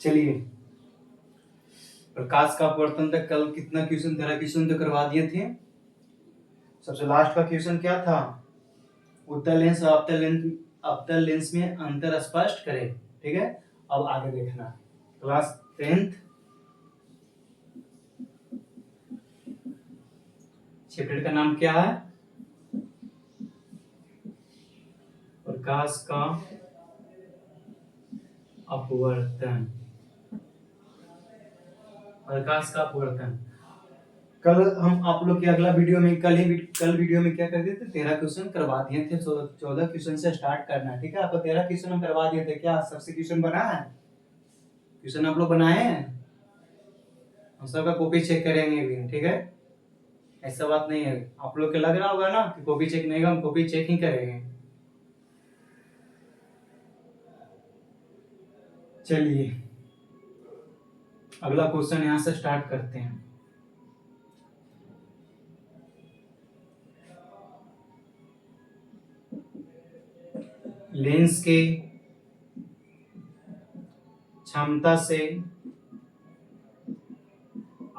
चलिए, प्रकाश का अपवर्तन तक कल कितना क्वेश्चन, 13 क्वेश्चन तो करवा दिए थे। सबसे लास्ट का क्वेश्चन क्या था? उत्तल लेंस और अवतल लेंस में अंतर स्पष्ट करें। ठीक है, अब आगे देखना। क्लास 10th चैप्टर का नाम क्या है? प्रकाश का अपवर्तन। प्रकाश का अपवर्तन। कल हम आप लोग के अगला वीडियो में कल वीडियो में क्या कर दिए थे? 13 क्वेश्चन करवा दिए थे। 14 क्वेश्चन से स्टार्ट करना है। ठीक है, आपको 13 क्वेश्चन हम करवा दिए थे। क्या सबसे क्वेश्चन बना है? क्वेश्चन आप लोग बनाए हैं? हम सबका कॉपी चेक करेंगे भी। ठीक है, ऐसा बात नहीं है। आप लोग के लग रहा होगा ना कि कॉपी चेक नहीं, हम कॉपी चेक ही करेंगे। चलिए, अगला क्वेश्चन यहां से स्टार्ट करते हैं। लेंस के क्षमता से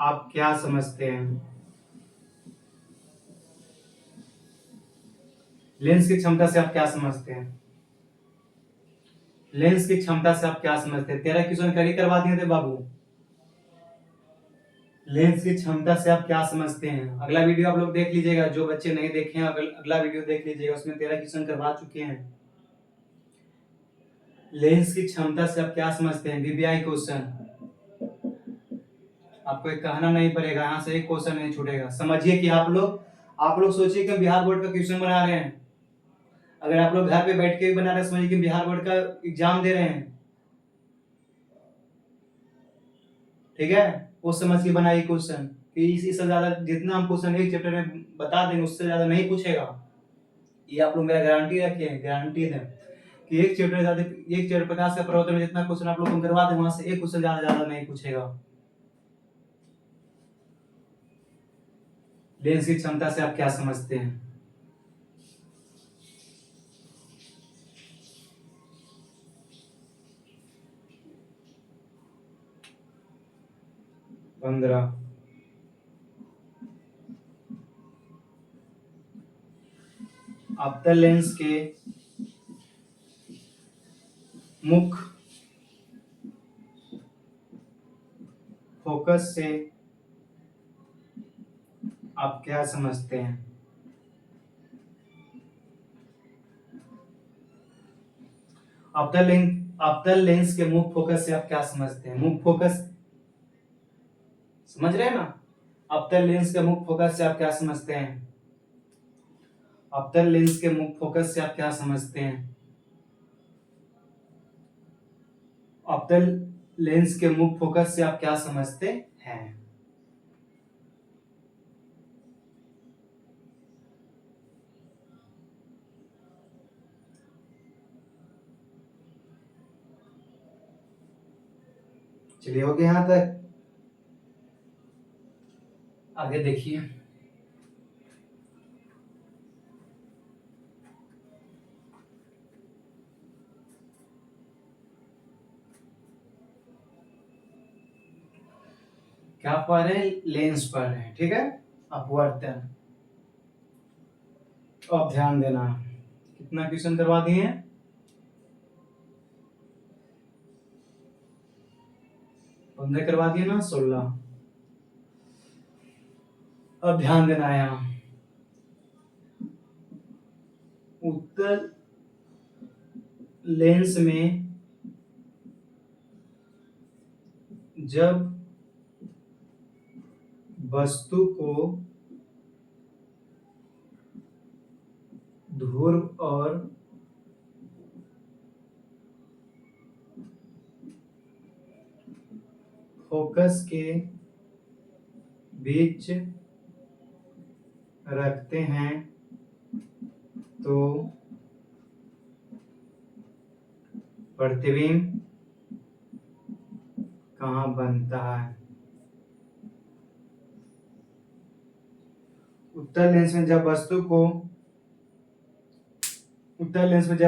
आप क्या समझते हैं? लेंस की क्षमता से आप क्या समझते हैं? लेंस की क्षमता से आप क्या समझते हैं? 13 क्वेश्चन करवा दिए थे बाबू। लेंस की क्षमता से आप क्या समझते हैं? अगला वीडियो आप लोग देख लीजिएगा। जो बच्चे नहीं देखे हैं अगला वीडियो देख लीजिएगा, उसमें 13 क्वेश्चन करवा चुके हैं। लेंस की क्षमता से आप क्या समझते हैं? वीवीआई क्वेश्चन आपको एक कहना नहीं पड़ेगा, यहाँ से एक क्वेश्चन नहीं छूटेगा। समझिए कि आप लोग सोचिए कि बिहार बोर्ड का क्वेश्चन बना रहे हैं। अगर आप लोग घर पे बैठ के भी बना रहे हैं, समझिए कि बिहार बोर्ड का एग्जाम दे रहे हैं। ठीक है, वो समझ के बनाइए क्वेश्चन कि इससे ज्यादा जितना हम क्वेश्चन एक चैप्टर में बता देंगे उससे ज्यादा नहीं पूछेगा। ये आप लोग मेरा गारंटी रखिए, गारंटी दें कि एक चैप्टर प्रकाश का प्रवर्तन में जितना क्वेश्चन आप लोग को करवा दें, वहां से एक क्वेश्चन ज्यादा नहीं पूछेगा। लेंस की क्षमता से आप क्या समझते हैं? पंद्रह। अवतल लेंस के मुख्य फोकस से आप क्या समझते हैं? अवतल लेंस के मुख्य फोकस से आप क्या समझते हैं? मुख्य फोकस समझ रहे हैं ना? अवतल लेंस के मुख्य फोकस से आप क्या समझते हैं? अवतल लेंस के मुख्य फोकस से आप क्या समझते हैं? अवतल लेंस के मुख्य फोकस से आप क्या समझते हैं? चलिए, हो गया यहां तक। आगे देखिए। क्या पढ़ रहे हैं? लेंस पढ़ रहे हैं। ठीक है, अपवर्तन। अब ध्यान देना, कितना क्वेश्चन करवा दिए हैं? 15 करवा दिए ना, 16। अब ध्यान देना है यहाँ। उत्तल लेंस में जब वस्तु को ध्रुव और फोकस के बीच रखते हैं तो प्रतिबिंब कहाँ बनता है? उत्तल लेंस में जब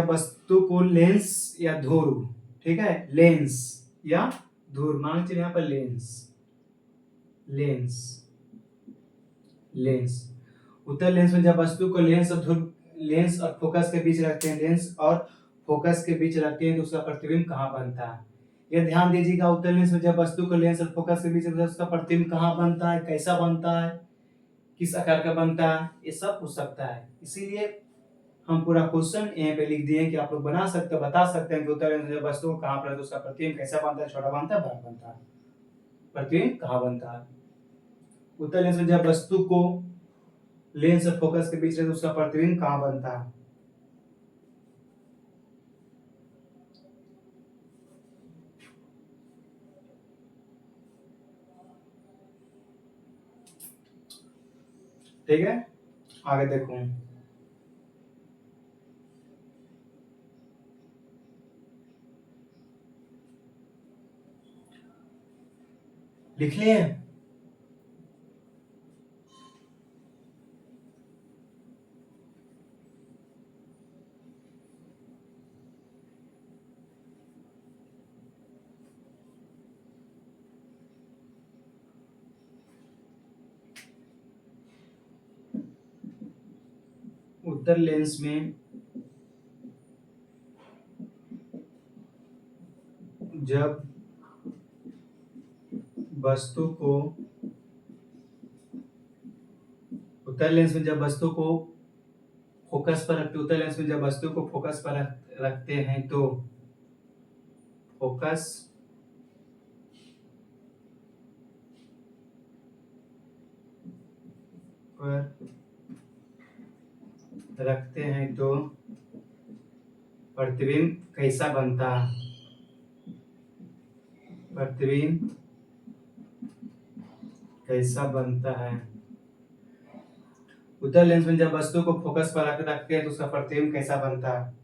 वस्तु को लेंस या ध्रुव, ठीक है, लेंस या दूर, मान चलिए यहाँ पर लेंस, लेंस, लेंस। उत्तल लेंस में जब वस्तु को लेंस और फोकस के बीच रखते हैं, लेंस और फोकस के बीच रखते हैं तो उसका प्रतिबिंब कहाँ बनता है? ये ध्यान दीजिएगा, उत्तल लेंस में जब वस्तु को लेंस और फोकस के बीच रखते हैं उसका प्रतिबिंब कहाँ बनता है, कैसा बनता है, किस आकार का बनता है, ये सब पूछ सकता है। इसीलिए हम पूरा क्वेश्चन यहाँ पे लिख दिए कि आप लोग बना सकते हैं, बता सकते हैं कि उत्तल लेंस में जब वस्तु को कहाँ पर रखते हैं उसका प्रतिबिंब कैसा बनता है, छोटा बनता है, बड़ा बनता है, प्रतिबिंब कहाँ बनता है। उत्तल लेंस में जब वस्तु को लेंस और फोकस के बीच रखते हैं उसका प्रतिबिंब कहाँ बनता है? ठीक है, आगे देखो। लिख लिए? उत्तल लेंस में जब वस्तु को उत्तल लेंस में जब वस्तु को फोकस पर रखते उत्तल लेंस में जब वस्तु को फोकस पर रखते हैं तो फोकस पर रखते हैं तो प्रतिबिंब कैसा बनता है? प्रतिबिंब कैसा बनता है? उत्तल लेंस में जब वस्तु को फोकस पर रखते हैं तो उसका प्रतिबिंब कैसा बनता है?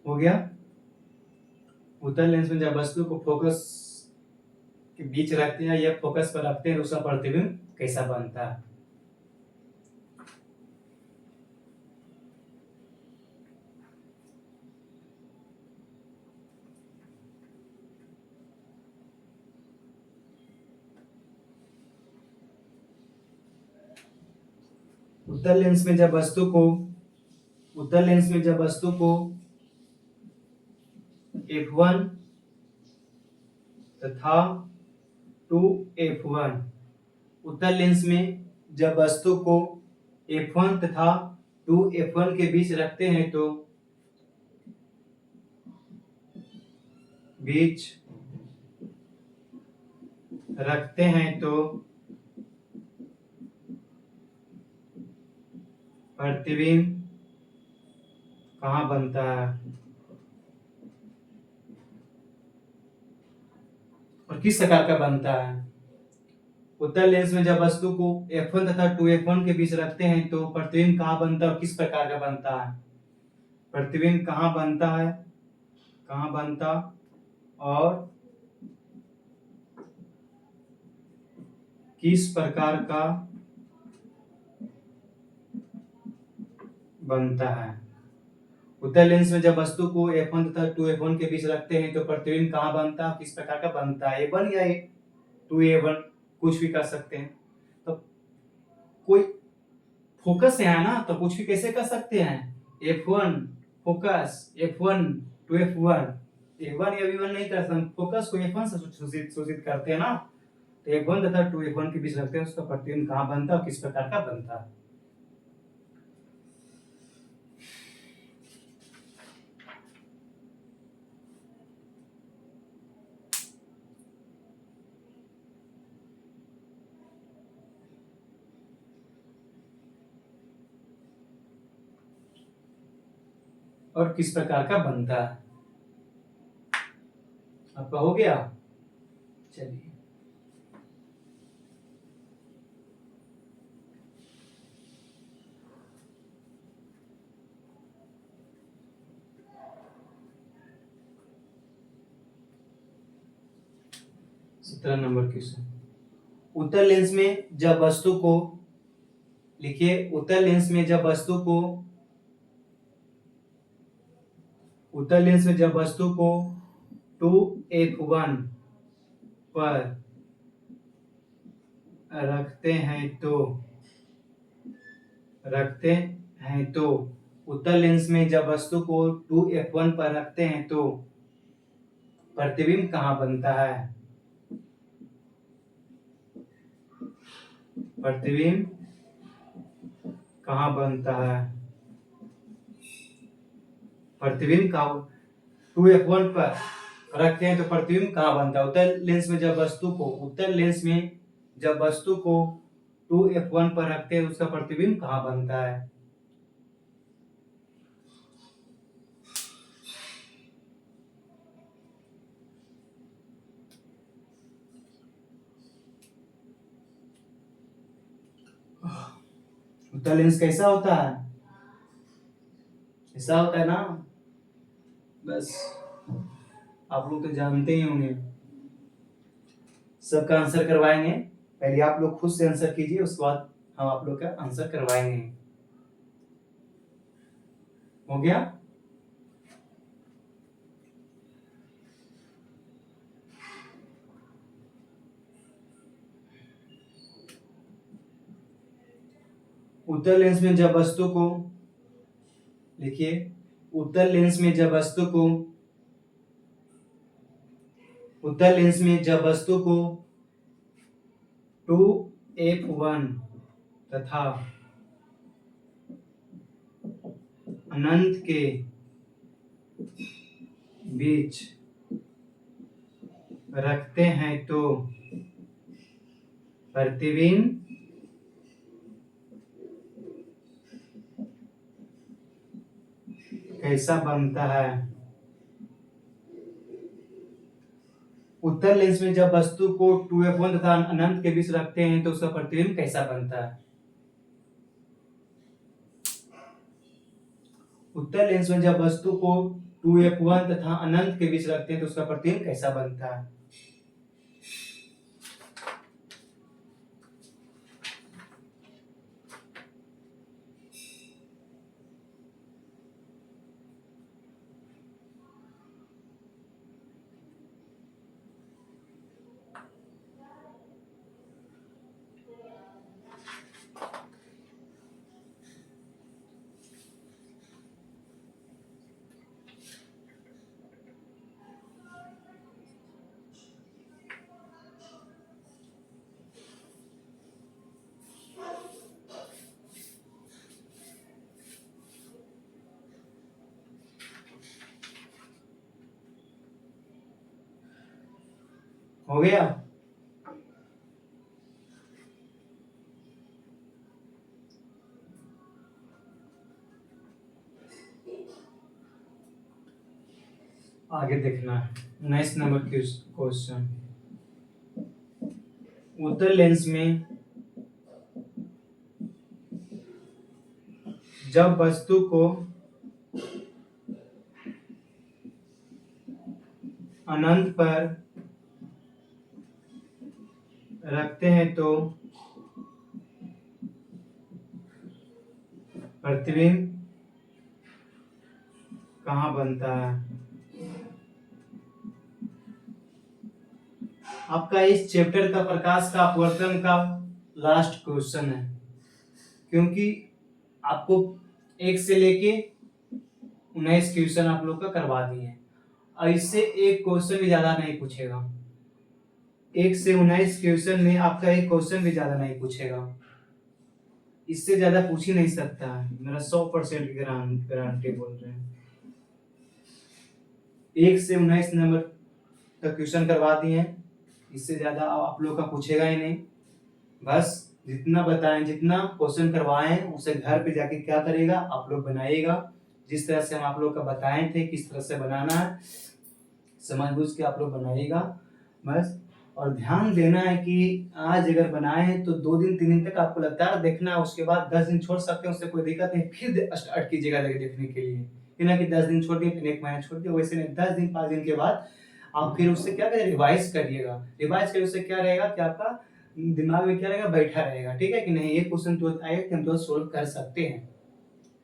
हो गया। उत्तल लेंस में जब वस्तु को फोकस के बीच रखते हैं या फोकस पर रखते हैं तो उसका प्रतिबिंब कैसा बनता है? उत्तल लेंस में जब वस्तु को उत्तल लेंस में जब वस्तु को f1 तथा 2f1 उत्तल लेंस में जब वस्तु को f1 तथा 2f1 के बीच रखते हैं तो बीच रखते हैं तो प्रतिबिंब कहाँ बनता है और किस आकार का बनता है? उत्तल लेंस में जब वस्तु को f1 तथा 2f1 के बीच रखते हैं तो प्रतिबिंब कहाँ बनता है और किस प्रकार का बनता है? प्रतिबिंब कहाँ बनता है, कहाँ बनता और किस प्रकार का बनता है? उत्तल लेंस में जब वस्तु को f1 तथा 2f1 के बीच रखते हैं तो प्रतिबिंब कहाँ बनता है, किस प्रकार का बनता है? a1 या 2a1 कुछ भी कर सकते हैं। तो कोई फोकस है ना, तो कुछ भी कैसे कर सकते हैं? f1 focus, f1 2f1, a1 या b1 नहीं कर सकते, फोकस को f1 से सूचित करते हैं ना। तो f1 तथा 2f1 के बीच रखते हैं उसका प्रतिबिंब कहाँ बनता है और किस प्रकार का बनता है? और किस प्रकार का बनता है। आपका हो गया। चलिए, सत्रह नंबर क्वेश्चन। उत्तर लेंस में जब वस्तु को, लिखिए, उत्तर लेंस में जब वस्तु को, उत्तर लेंस में जब वस्तु को 2f1 पर रखते हैं तो उत्तर लेंस में जब वस्तु को 2f1 पर रखते हैं तो प्रतिबिंब कहाँ बनता है। प्रतिबिंब कहाँ बनता है। प्रतिबिंब का 2f1 पर रखते हैं तो प्रतिबिंब कहाँ बनता है। उत्तर लेंस में जब वस्तु को, उत्तर लेंस में जब वस्तु को 2f1 पर रखते हैं उसका प्रतिबिंब कहाँ बनता है। उत्तर लेंस कैसा होता है, ऐसा होता है ना। बस आप लोग तो जानते ही होंगे। सबका आंसर करवाएंगे। पहले आप लोग खुद से आंसर कीजिए, उसके बाद हम आप लोग का आंसर करवाएंगे। हो गया। उत्तर लेंस में जब वस्तु को, लिखिए, उत्तर लेंस में जब वस्तु को, उत्तर लेंस में जब वस्तु को 2f1 तथा अनंत के बीच रखते हैं तो प्रतिबिंब कैसा बनता है। उत्तर लेंस में जब वस्तु को 2f1 तथा अनंत के बीच रखते हैं तो उसका प्रतिबिंब कैसा बनता है। उत्तर लेंस में जब वस्तु को 2f1 तथा अनंत के बीच रखते हैं तो उसका प्रतिबिंब कैसा बनता है। हो गया। आगे देखना है 19 नंबर क्वेश्चन। उत्तर लेंस में जब वस्तु को अनंत पर रखते हैं तो प्रतिबिंब कहाँ बनता है। आपका इस चैप्टर का प्रकाश का अपवर्तन का लास्ट क्वेश्चन है, क्योंकि आपको 1 से लेके 19 क्वेश्चन आप लोग का करवा दिए हैं। इससे एक क्वेश्चन भी ज्यादा नहीं पूछेगा। 1 से 19 क्वेश्चन में आपका एक क्वेश्चन भी ज्यादा नहीं पूछेगा। इससे ज्यादा पूछ ही नहीं सकता है, मेरा 100% गारंटी बोल रहे हैं। 1 से 19 नंबर तक क्वेश्चन करवा दिए हैं, इससे ज्यादा आप लोग का पूछेगा ही नहीं। बस जितना बताएं, जितना क्वेश्चन करवाएं उसे घर पे जाके क्या करेगा आप लोग बनाइएगा, जिस तरह से हम आप लोग का बताए थे किस तरह से बनाना है, समझ बूझ के आप लोग बनाइएगा बस। और ध्यान देना है कि आज अगर बनाए हैं तो 2 दिन 3 दिन तक आपको लगातार देखना है, उसके बाद 10 दिन छोड़ सकते हैं, उससे कोई दिक्कत नहीं, फिर स्टार्ट कीजिएगा देखने के लिए। ये ना कि 10 दिन छोड़ दिए फिर 1 महीना छोड़ दिया, वैसे नहीं। 10 दिन 5 दिन के बाद आप फिर उससे क्या करिए, रिवाइज करिएगा। रिवाइज करिए, उससे क्या रहेगा कि आपका दिमाग में क्या रहेगा, बैठा रहेगा, ठीक है कि नहीं, ये क्वेश्चन तो आएगा कि हम तो सोल्व कर सकते हैं,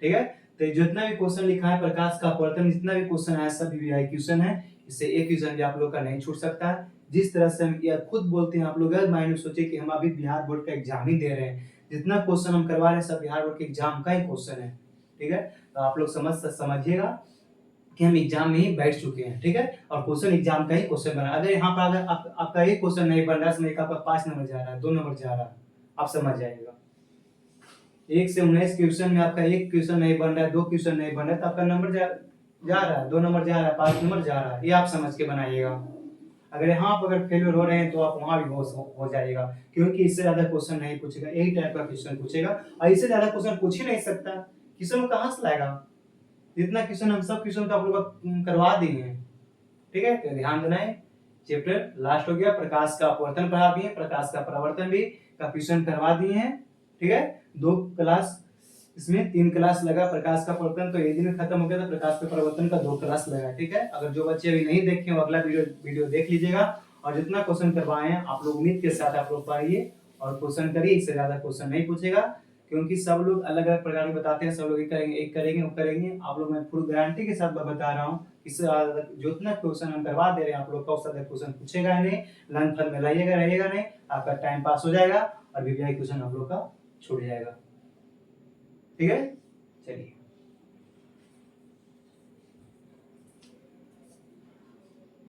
ठीक है। तो जितना भी क्वेश्चन लिखा है प्रकाश का अपवर्तन, जितना भी क्वेश्चन आया सभी वीआई क्वेश्चन है, इससे एक क्वेश्चन भी आप लोग का नहीं छूट सकता है। जिस तरह से हम यह खुद बोलते हैं, आप लोग माइंड में सोचिए कि हम अभी बिहार बोर्ड का एग्जाम ही दे रहे हैं, जितना क्वेश्चन हम करवा रहे हैं सब बिहार बोर्ड के एग्जाम का ही क्वेश्चन है, ठीक है। तो आप लोग समझिएगा कि हम एग्जाम में ही बैठ चुके हैं, ठीक है, और क्वेश्चन एग्जाम का ही क्वेश्चन बना। अगर यहाँ पर अगर आपका एक क्वेश्चन नहीं बन रहा है, समझिए आपका 5 नंबर जा रहा है, 2 नंबर जा रहा है, आप समझ जाइएगा। 1 से 19 क्वेश्चन में आपका एक क्वेश्चन नहीं बन रहा है, 2 क्वेश्चन नहीं बन रहा है, तो आपका नंबर जा रहा है, 2 नंबर जा रहा है, 5 नंबर जा रहा है, ये आप समझ के बनाइएगा। अगर यहाँ पर अगर फेलियर हो रहे हैं तो आप वहां भी हो जाइएगा, क्योंकि इससे ज्यादा क्वेश्चन नहीं पूछेगा, यही टाइप का क्वेश्चन पूछेगा, और इससे ज्यादा क्वेश्चन पूछ ही नहीं सकता। क्वेश्चन कहाँ से लाएगा, जितना क्वेश्चन हम सब क्वेश्चन तो आप लोग करवा दिए हैं, ठीक है। तो ध्यान देना है, चैप्टर लास्ट हो गया, प्रकाश का अपवर्तन पढ़ा दिए, प्रकाश का परावर्तन भी का क्वेश्चन करवा दिए हैं, ठीक है। 2 क्लास, इसमें 3 क्लास लगा, प्रकाश का अपवर्तन तो एक दिन में खत्म हो गया था, प्रकाश का परावर्तन का 2 क्लास लगा, ठीक है। अगर जो बच्चे अभी नहीं देखे हो, अगला वीडियो देख लीजिएगा, और जितना क्वेश्चन करवाए हैं आप लोग उम्मीद के साथ आप लोग पढ़िए और क्वेश्चन करिए, इससे ज्यादा क्वेश्चन नहीं पूछेगा, क्योंकि सब लोग अलग अलग प्रकार के बताते हैं, सब लोग एक करेंगे एक करेंगे वो करेंगे, आप लोग मैं फुल गारंटी के साथ बता रहा हूँ, इससे जितना क्वेश्चन हम करवा दे रहे हैं आप लोग का, उससे ज्यादा क्वेश्चन पूछेगा नहीं, लंच फल में लाइएगा रहेगा नहीं, आपका टाइम पास हो जाएगा और वीवीआई क्वेश्चन आप लोग का छूट जाएगा, ठीक है। चलिए।